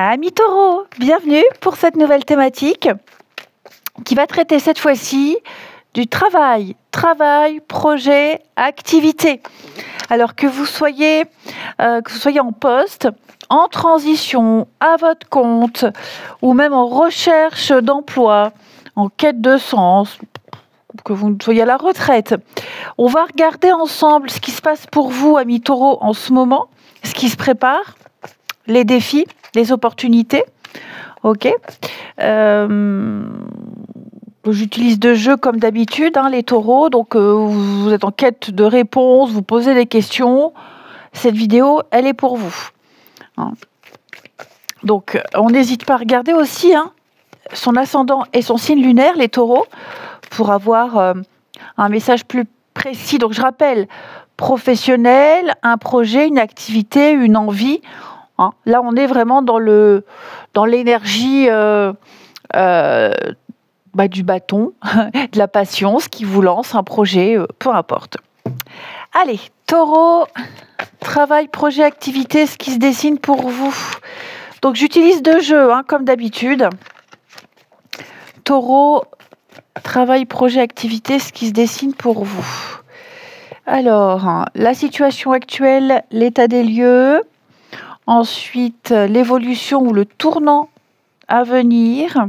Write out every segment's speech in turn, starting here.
Amis taureaux, bienvenue pour cette nouvelle thématique qui va traiter cette fois-ci du travail, projet, activité. Alors que vous soyez en poste, en transition, à votre compte, ou même en recherche d'emploi, en quête de sens, que vous soyez à la retraite, on va regarder ensemble ce qui se passe pour vous, amis taureaux, en ce moment, ce qui se prépare, les défis, les opportunités. Ok. J'utilise deux jeux comme d'habitude, les taureaux. Donc, vous êtes en quête de réponses, vous posez des questions. Cette vidéo, elle est pour vous. Donc, on n'hésite pas à regarder aussi son ascendant et son signe lunaire, les taureaux, pour avoir un message plus précis. Donc, je rappelle, professionnel, un projet, une activité, une envie. Là, on est vraiment dans l'énergie du bâton, de la passion, ce qui vous lance, un projet, peu importe. Allez, taureau, travail, projet, activité, ce qui se dessine pour vous. Donc, j'utilise deux jeux, comme d'habitude. Taureau, travail, projet, activité, ce qui se dessine pour vous. Alors, la situation actuelle, l'état des lieux. Ensuite, l'évolution ou le tournant à venir,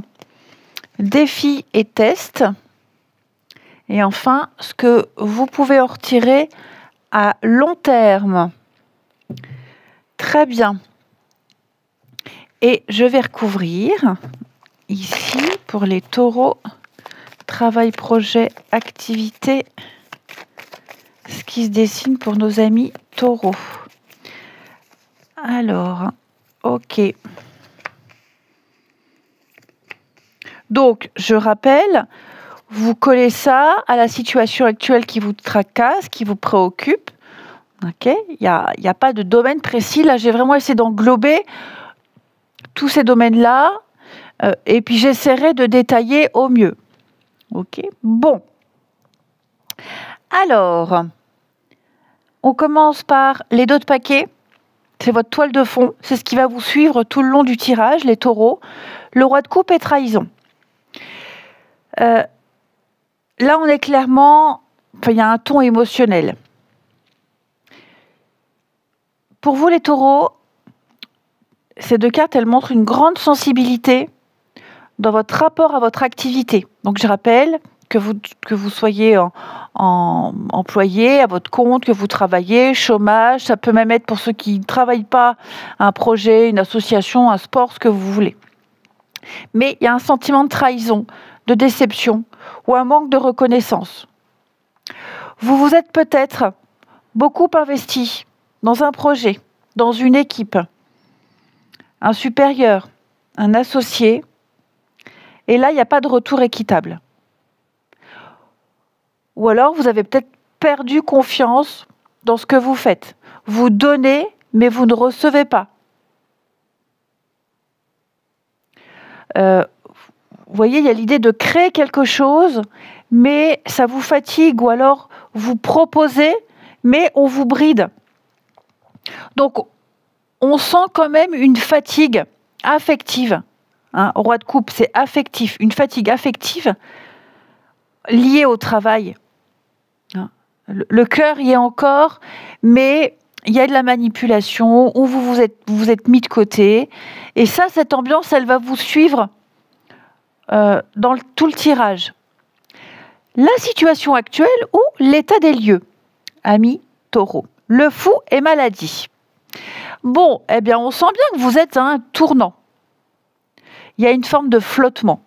défis et tests. Et enfin, ce que vous pouvez en retirer à long terme. Très bien. Et je vais recouvrir ici pour les taureaux, travail, projet, activité, ce qui se dessine pour nos amis taureaux. Alors, ok. Donc, je rappelle, vous collez ça à la situation actuelle qui vous tracasse, qui vous préoccupe. Ok. Il n'y a pas de domaine précis. Là, j'ai vraiment essayé d'englober tous ces domaines-là. Et puis, j'essaierai de détailler au mieux. Ok. Bon. Alors, on commence par les dos de paquet. C'est votre toile de fond, c'est ce qui va vous suivre tout le long du tirage, les taureaux. Le roi de coupe et trahison. Là, on est clairement... il y a un ton émotionnel. Pour vous, les taureaux, ces deux cartes, elles montrent une grande sensibilité dans votre rapport à votre activité. Donc, je rappelle que vous soyez en employé, à votre compte, que vous travaillez, chômage, ça peut même être pour ceux qui ne travaillent pas, un projet, une association, un sport, ce que vous voulez. Mais il y a un sentiment de trahison, de déception ou un manque de reconnaissance. Vous vous êtes peut-être beaucoup investi dans un projet, dans une équipe, un supérieur, un associé, et là, il n'y a pas de retour équitable. Ou alors, vous avez peut-être perdu confiance dans ce que vous faites. Vous donnez, mais vous ne recevez pas. Vous voyez, il y a l'idée de créer quelque chose, mais ça vous fatigue. Ou alors, vous proposez, mais on vous bride. Donc, on sent quand même une fatigue affective. Roi de coupe, c'est affectif. Une fatigue affective liée au travail. Le cœur y est encore, mais il y a de la manipulation où vous êtes mis de côté. Et ça, cette ambiance, elle va vous suivre dans tout le tirage. La situation actuelle ou l'état des lieux, amis taureaux. Le fou et maladie. Bon, eh bien, on sent bien que vous êtes à un tournant. Il y a une forme de flottement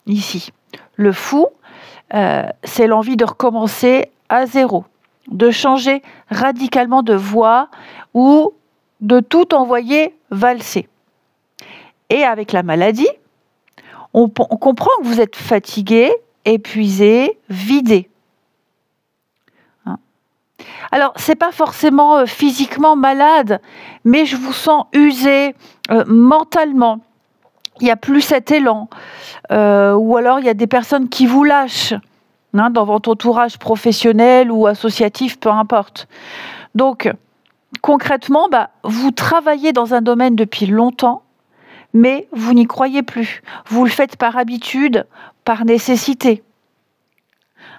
ici. Le fou, c'est l'envie de recommencer à zéro, de changer radicalement de voie ou de tout envoyer valser. Et avec la maladie, on comprend que vous êtes fatigué, épuisé, vidé. Alors, ce n'est pas forcément physiquement malade, mais je vous sens usé mentalement. Il n'y a plus cet élan. Ou alors, il y a des personnes qui vous lâchent. Dans votre entourage professionnel ou associatif, peu importe. Donc, concrètement, vous travaillez dans un domaine depuis longtemps, mais vous n'y croyez plus. Vous le faites par habitude, par nécessité.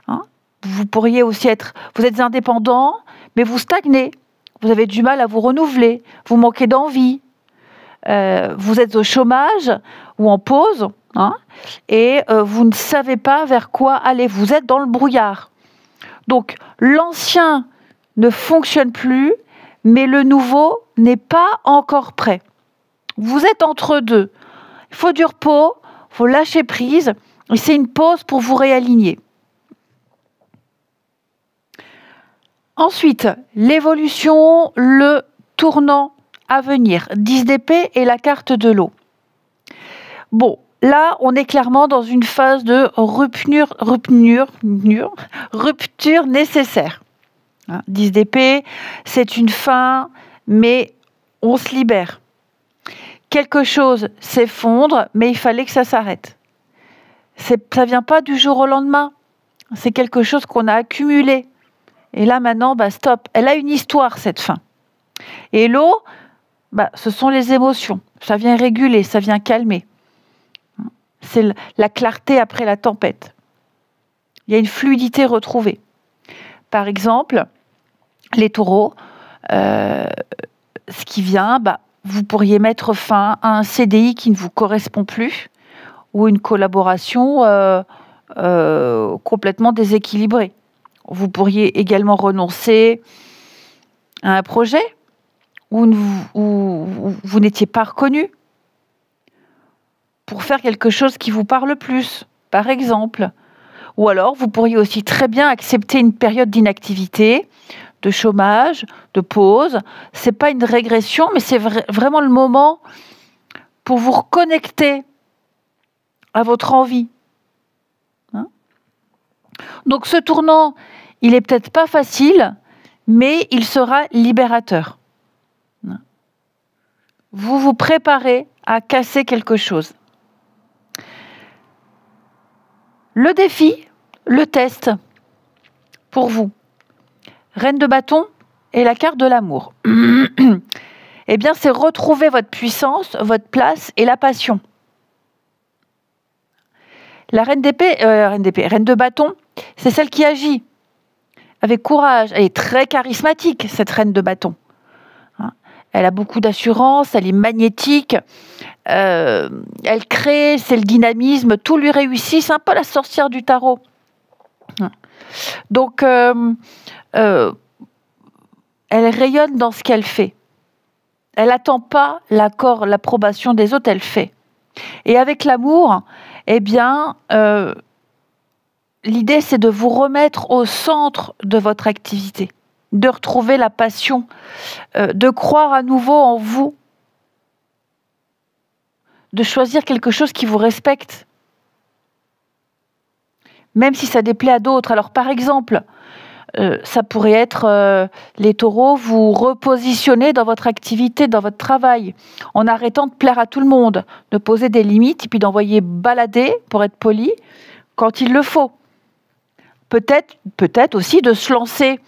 Hein? Vous pourriez aussi vous êtes indépendant, mais vous stagnez. Vous avez du mal à vous renouveler. Vous manquez d'envie. Vous êtes au chômage ou en pause, hein, et vous ne savez pas vers quoi aller. Vous êtes dans le brouillard. Donc, l'ancien ne fonctionne plus, mais le nouveau n'est pas encore prêt. Vous êtes entre deux. Il faut du repos, il faut lâcher prise, et c'est une pause pour vous réaligner. Ensuite, l'évolution, le tournant à venir. 10 d'épée et la carte de l'eau. Bon, là, on est clairement dans une phase de rupture nécessaire. 10 d'épée, c'est une fin, mais on se libère. Quelque chose s'effondre, mais il fallait que ça s'arrête. Ça ne vient pas du jour au lendemain. C'est quelque chose qu'on a accumulé. Et là, maintenant, stop. Elle a une histoire, cette fin. Et l'eau, ce sont les émotions. Ça vient réguler, ça vient calmer. C'est la clarté après la tempête. Il y a une fluidité retrouvée. Par exemple, les taureaux, ce qui vient, vous pourriez mettre fin à un CDI qui ne vous correspond plus ou une collaboration complètement déséquilibrée. Vous pourriez également renoncer à un projet où vous n'étiez pas reconnu pour faire quelque chose qui vous parle plus, par exemple. Ou alors, vous pourriez aussi très bien accepter une période d'inactivité, de chômage, de pause. Ce n'est pas une régression, mais c'est vraiment le moment pour vous reconnecter à votre envie. Donc ce tournant, il n'est peut-être pas facile, mais il sera libérateur. Vous vous préparez à casser quelque chose. Le défi, le test, pour vous. Reine de bâton et la carte de l'amour. Eh bien, c'est retrouver votre puissance, votre place et la passion. La reine de bâton, c'est celle qui agit avec courage. Elle est très charismatique, cette reine de bâton. Elle a beaucoup d'assurance, elle est magnétique, elle crée, c'est le dynamisme, tout lui réussit, c'est un peu la sorcière du tarot. Donc, elle rayonne dans ce qu'elle fait. Elle n'attend pas l'accord, l'approbation des autres, elle fait. Et avec l'amour, eh bien, l'idée, c'est de vous remettre au centre de votre activité, de retrouver la passion, de croire à nouveau en vous, de choisir quelque chose qui vous respecte, même si ça déplaît à d'autres. Alors, par exemple, ça pourrait être, les taureaux, vous repositionner dans votre activité, dans votre travail, en arrêtant de plaire à tout le monde, de poser des limites et puis d'envoyer balader, pour être poli, quand il le faut. Peut-être aussi de se lancer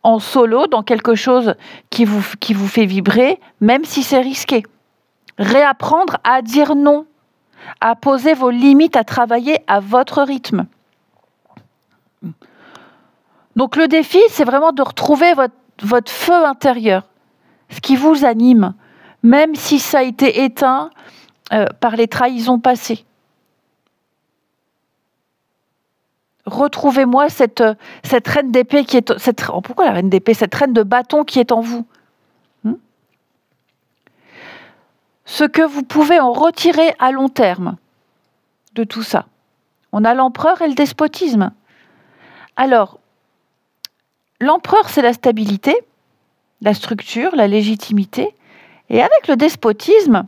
en solo dans quelque chose qui vous fait vibrer, même si c'est risqué. Réapprendre à dire non, à poser vos limites, à travailler à votre rythme. Donc le défi, c'est vraiment de retrouver votre feu intérieur, ce qui vous anime, même si ça a été éteint par les trahisons passées. Retrouvez-moi cette reine d'épée qui est... pourquoi la reine d'épée? Cette reine de bâton qui est en vous. Ce que vous pouvez en retirer à long terme de tout ça. On a l'empereur et le despotisme. Alors, l'empereur, c'est la stabilité, la structure, la légitimité. Et avec le despotisme,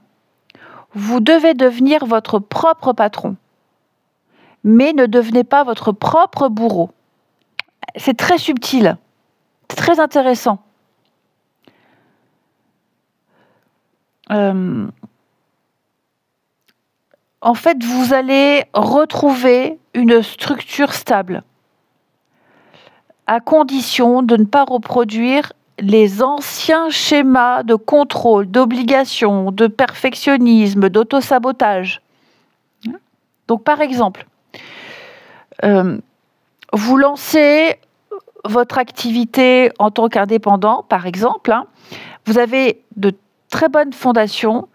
vous devez devenir votre propre patron. Mais ne devenez pas votre propre bourreau. C'est très subtil, c'est très intéressant. En fait, vous allez retrouver une structure stable, à condition de ne pas reproduire les anciens schémas de contrôle, d'obligation, de perfectionnisme, d'autosabotage. Donc par exemple, vous lancez votre activité en tant qu'indépendant, par exemple, vous avez de très bonnes fondations,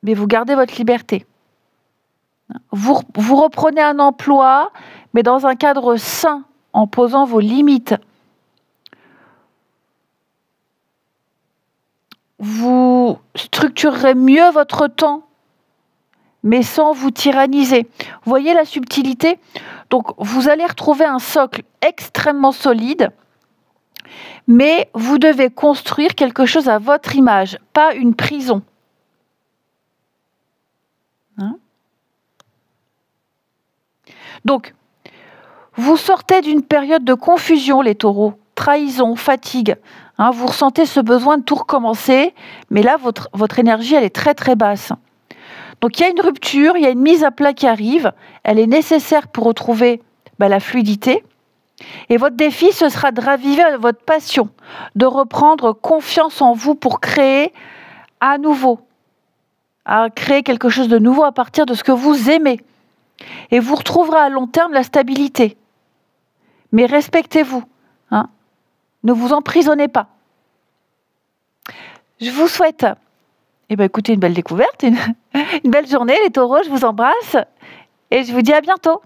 mais vous gardez votre liberté. Vous reprenez un emploi, mais dans un cadre sain, en posant vos limites. Vous structurerez mieux votre temps, mais sans vous tyranniser. Vous voyez la subtilité? Donc, vous allez retrouver un socle extrêmement solide, mais vous devez construire quelque chose à votre image, pas une prison. Donc, vous sortez d'une période de confusion, les taureaux, trahison, fatigue. Vous ressentez ce besoin de tout recommencer, mais là, votre énergie, elle est très très basse. Donc, il y a une rupture, il y a une mise à plat qui arrive. Elle est nécessaire pour retrouver la fluidité. Et votre défi, ce sera de raviver votre passion, de reprendre confiance en vous pour créer à nouveau, à créer quelque chose de nouveau à partir de ce que vous aimez. Et vous retrouverez à long terme la stabilité. Mais respectez-vous. Ne vous emprisonnez pas. Je vous souhaite écoutez, une belle découverte, une belle journée, les taureaux. Je vous embrasse et je vous dis à bientôt.